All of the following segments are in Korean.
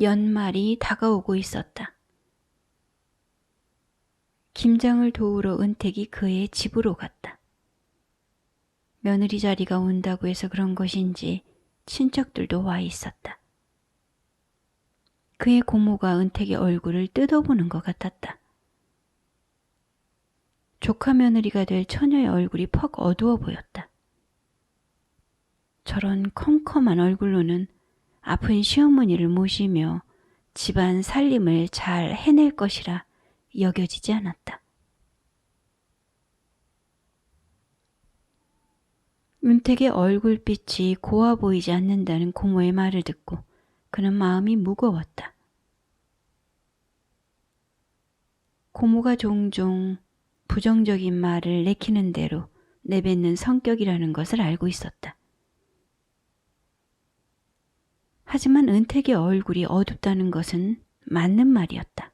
연말이 다가오고 있었다. 김장을 도우러 은택이 그의 집으로 갔다. 며느리 자리가 온다고 해서 그런 것인지 친척들도 와 있었다. 그의 고모가 은택의 얼굴을 뜯어보는 것 같았다. 조카 며느리가 될 처녀의 얼굴이 퍽 어두워 보였다. 저런 컴컴한 얼굴로는 아픈 시어머니를 모시며 집안 살림을 잘 해낼 것이라 여겨지지 않았다. 은택의 얼굴빛이 고와 보이지 않는다는 고모의 말을 듣고 그는 마음이 무거웠다. 고모가 종종 부정적인 말을 내키는 대로 내뱉는 성격이라는 것을 알고 있었다. 하지만 은택의 얼굴이 어둡다는 것은 맞는 말이었다.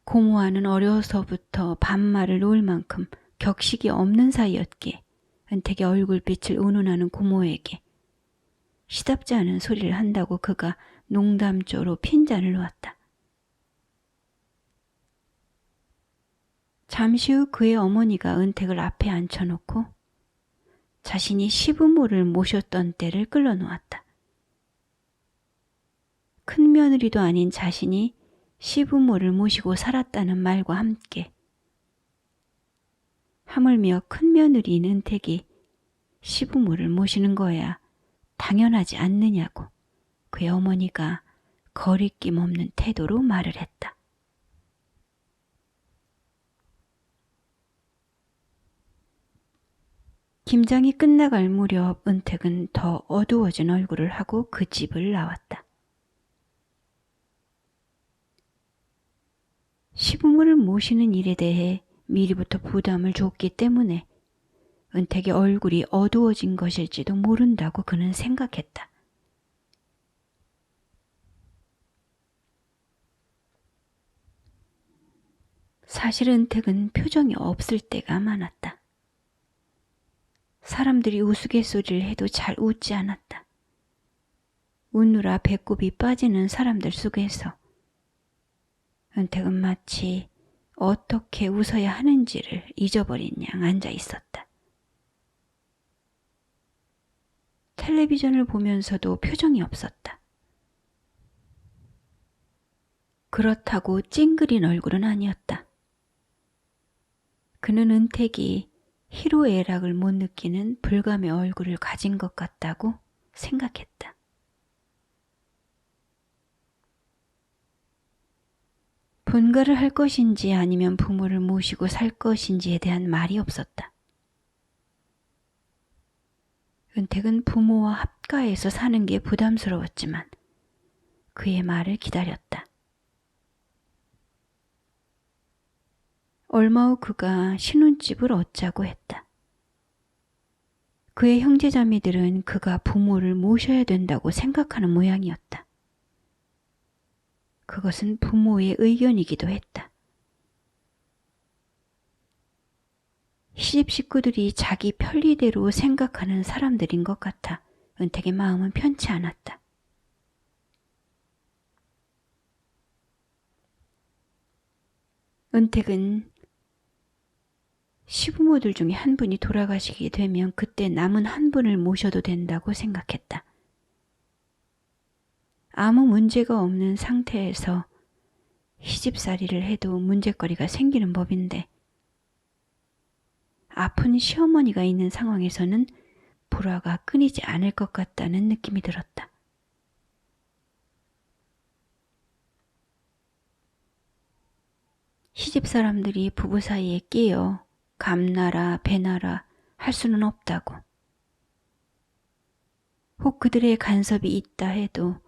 고모와는 어려서부터 반말을 놓을 만큼 격식이 없는 사이였기에 은택의 얼굴빛을 운운하는 고모에게 시답지 않은 소리를 한다고 그가 농담조로 핀잔을 놓았다. 잠시 후 그의 어머니가 은택을 앞에 앉혀놓고 자신이 시부모를 모셨던 때를 끌어놓았다. 큰 며느리도 아닌 자신이 시부모를 모시고 살았다는 말과 함께 하물며 큰 며느리인 은택이 시부모를 모시는 거야 당연하지 않느냐고 그의 어머니가 거리낌 없는 태도로 말을 했다. 김장이 끝나갈 무렵 은택은 더 어두워진 얼굴을 하고 그 집을 나왔다. 시부모를 모시는 일에 대해 미리부터 부담을 줬기 때문에 은택의 얼굴이 어두워진 것일지도 모른다고 그는 생각했다. 사실 은택은 표정이 없을 때가 많았다. 사람들이 우스갯소리를 해도 잘 웃지 않았다. 웃느라 배꼽이 빠지는 사람들 속에서 은택은 마치 어떻게 웃어야 하는지를 잊어버린 양 앉아 있었다. 텔레비전을 보면서도 표정이 없었다. 그렇다고 찡그린 얼굴은 아니었다. 그는 은택이 희로애락을 못 느끼는 불감의 얼굴을 가진 것 같다고 생각했다. 분가를 할 것인지 아니면 부모를 모시고 살 것인지에 대한 말이 없었다. 은택은 부모와 합가해서 사는 게 부담스러웠지만 그의 말을 기다렸다. 얼마 후 그가 신혼집을 얻자고 했다. 그의 형제자매들은 그가 부모를 모셔야 된다고 생각하는 모양이었다. 그것은 부모의 의견이기도 했다. 시집 식구들이 자기 편리대로 생각하는 사람들인 것 같아 은택의 마음은 편치 않았다. 은택은 시부모들 중에 한 분이 돌아가시게 되면 그때 남은 한 분을 모셔도 된다고 생각했다. 아무 문제가 없는 상태에서 시집살이를 해도 문제거리가 생기는 법인데 아픈 시어머니가 있는 상황에서는 불화가 끊이지 않을 것 같다는 느낌이 들었다. 시집 사람들이 부부 사이에 끼어 감나라 배나라 할 수는 없다고. 혹 그들의 간섭이 있다 해도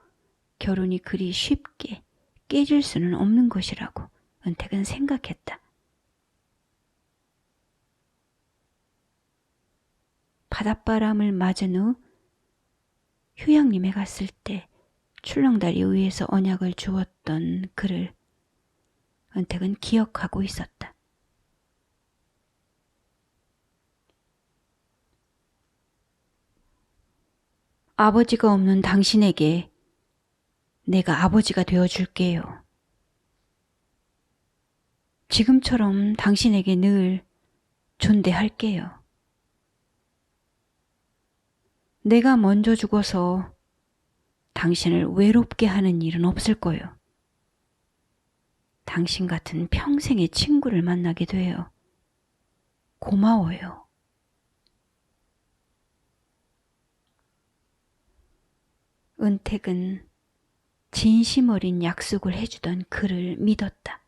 결혼이 그리 쉽게 깨질 수는 없는 것이라고 은택은 생각했다. 바닷바람을 맞은 후 휴양림에 갔을 때 출렁다리 위에서 언약을 주었던 그를 은택은 기억하고 있었다. 아버지가 없는 당신에게 내가 아버지가 되어줄게요. 지금처럼 당신에게 늘 존대할게요. 내가 먼저 죽어서 당신을 외롭게 하는 일은 없을 거예요. 당신 같은 평생의 친구를 만나게 돼요. 고마워요. 은택은 진심 어린 약속을 해주던 그를 믿었다.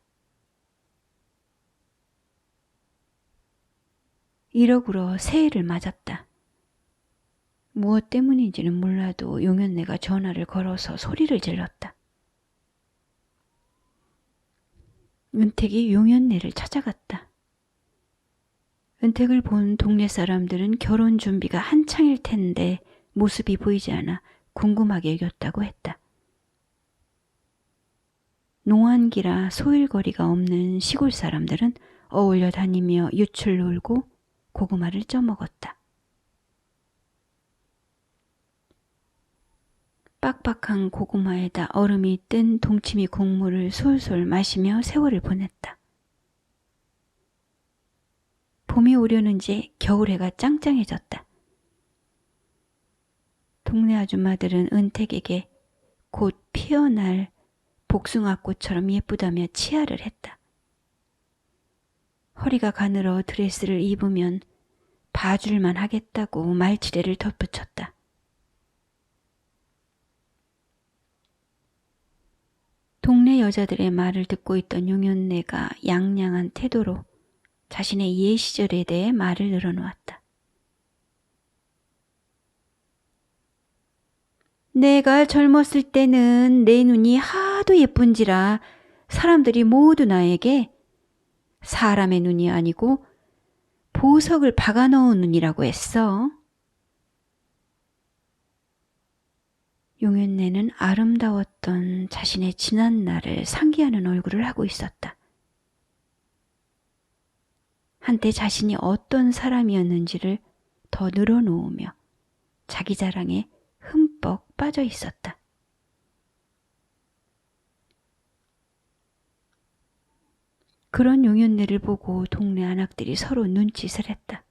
1억으로 새해를 맞았다. 무엇 때문인지는 몰라도 용현내가 전화를 걸어서 소리를 질렀다. 은택이 용현내를 찾아갔다. 은택을 본 동네 사람들은 결혼 준비가 한창일 텐데 모습이 보이지 않아 궁금하게 여겼다고 했다. 농한기라 소일거리가 없는 시골 사람들은 어울려 다니며 유출 놀고 고구마를 쪄먹었다. 빡빡한 고구마에다 얼음이 뜬 동치미 국물을 솔솔 마시며 세월을 보냈다. 봄이 오려는지 겨울해가 짱짱해졌다. 동네 아줌마들은 은택에게 곧 피어날 복숭아꽃처럼 예쁘다며 치하를 했다. 허리가 가늘어 드레스를 입으면 봐줄만 하겠다고 말치레를 덧붙였다. 동네 여자들의 말을 듣고 있던 용현내가 양양한 태도로 자신의 옛 시절에 대해 말을 늘어놓았다. 내가 젊었을 때는 내 눈이 하도 예쁜지라 사람들이 모두 나에게 사람의 눈이 아니고 보석을 박아넣은 눈이라고 했어. 용현내는 아름다웠던 자신의 지난 날을 상기하는 얼굴을 하고 있었다. 한때 자신이 어떤 사람이었는지를 더 늘어놓으며 자기 자랑에 흠뻑 빠져 있었다. 그런 용현내를 보고 동네 아낙들이 서로 눈짓을 했다.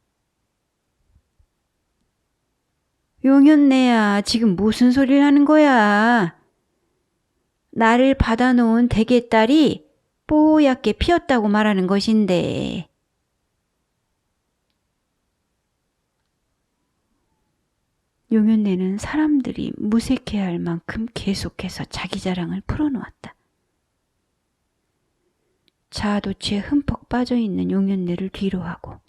용현내야, 지금 무슨 소리를 하는 거야? 나를 받아놓은 대개딸이 뽀얗게 피었다고 말하는 것인데. 용현내는 사람들이 무색해할 만큼 계속해서 자기 자랑을 풀어놓았다. 자아도취에 흠뻑 빠져있는 용현내를 뒤로하고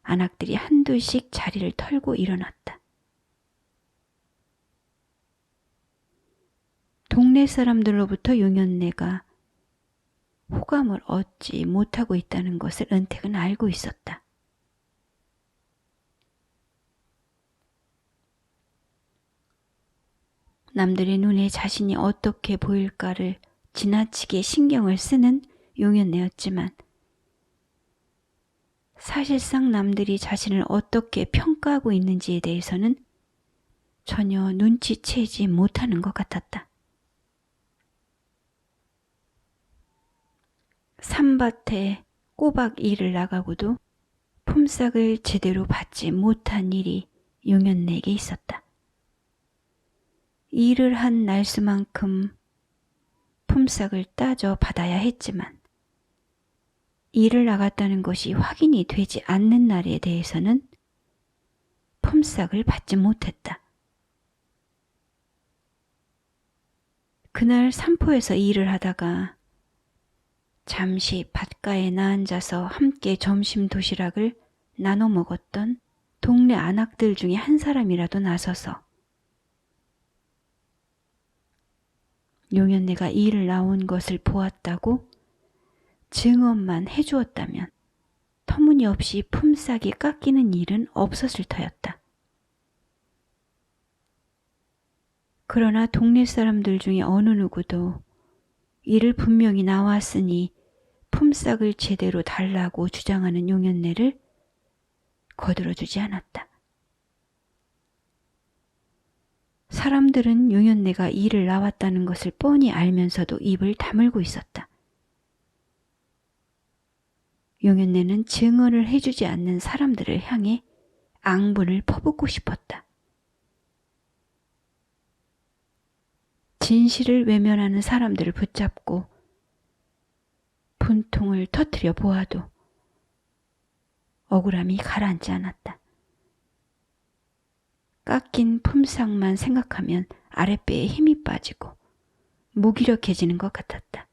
아낙들이 한둘씩 자리를 털고 일어났다. 동네 사람들로부터 용현내가 호감을 얻지 못하고 있다는 것을 은택은 알고 있었다. 남들의 눈에 자신이 어떻게 보일까를 지나치게 신경을 쓰는 용현내였지만 사실상 남들이 자신을 어떻게 평가하고 있는지에 대해서는 전혀 눈치채지 못하는 것 같았다. 산밭에 꼬박 일을 나가고도 품삯을 제대로 받지 못한 일이 용현내에게 있었다. 일을 한 날수만큼 품삯을 따져 받아야 했지만 일을 나갔다는 것이 확인이 되지 않는 날에 대해서는 품삯을 받지 못했다. 그날 산포에서 일을 하다가 잠시 밭가에 나앉아서 함께 점심 도시락을 나눠 먹었던 동네 아낙들 중에 한 사람이라도 나서서 용현내가 일을 나온 것을 보았다고 증언만 해주었다면 터무니없이 품삯이 깎이는 일은 없었을 터였다. 그러나 동네 사람들 중에 어느 누구도 일을 분명히 나왔으니 품삯을 제대로 달라고 주장하는 용현내를 거들어주지 않았다. 사람들은 용연내가 일을 나왔다는 것을 뻔히 알면서도 입을 다물고 있었다. 용연내는 증언을 해주지 않는 사람들을 향해 앙분을 퍼붓고 싶었다. 진실을 외면하는 사람들을 붙잡고 분통을 터뜨려 보아도 억울함이 가라앉지 않았다. 깎인 품삯만 생각하면 아랫배에 힘이 빠지고 무기력해지는 것 같았다.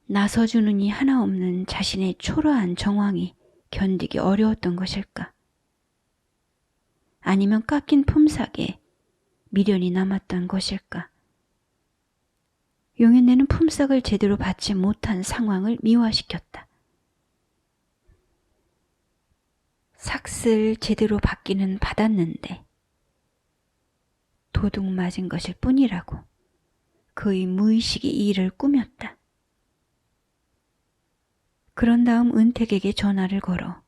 나서주는 이 하나 없는 자신의 초라한 정황이 견디기 어려웠던 것일까? 아니면 깎인 품삯에 미련이 남았던 것일까? 용연내는 품삯을 제대로 받지 못한 상황을 미화시켰다. 삭슬 제대로 받기는 받았는데 도둑 맞은 것일 뿐이라고 그의 무의식이 이 일을 꾸몄다. 그런 다음 은택에게 전화를 걸어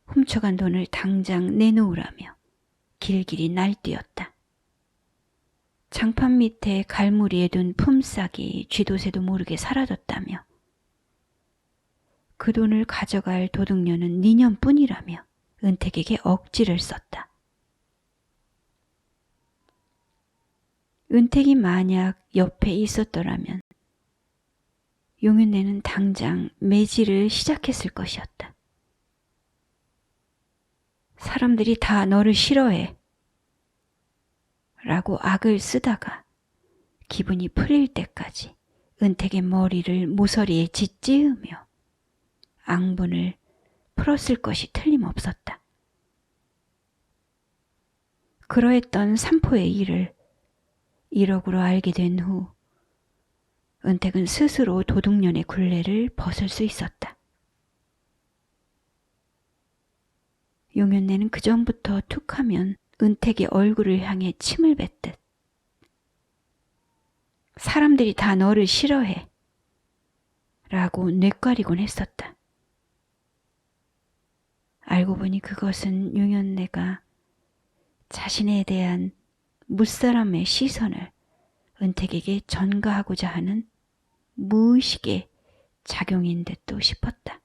훔쳐간 돈을 당장 내놓으라며 길길이 날뛰었다. 장판 밑에 갈무리에 둔 품삯이 쥐도새도 모르게 사라졌다며 그 돈을 가져갈 도둑녀는 니년뿐이라며 은택에게 억지를 썼다. 은택이 만약 옆에 있었더라면 용연내는 당장 매질을 시작했을 것이었다. 사람들이 다 너를 싫어해 라고 악을 쓰다가 기분이 풀릴 때까지 은택의 머리를 모서리에 짓찌으며 앙분을 풀었을 것이 틀림없었다. 그러했던 삼포의 일을 1억으로 알게 된 후 은택은 스스로 도둑년의 굴레를 벗을 수 있었다. 용연내는 그전부터 툭하면 은택의 얼굴을 향해 침을 뱉듯 사람들이 다 너를 싫어해 라고 뇌까리곤 했었다. 알고 보니 그것은 용연내가 자신에 대한 무사람의 시선을 은택에게 전가하고자 하는 무의식의 작용인 듯도 싶었다.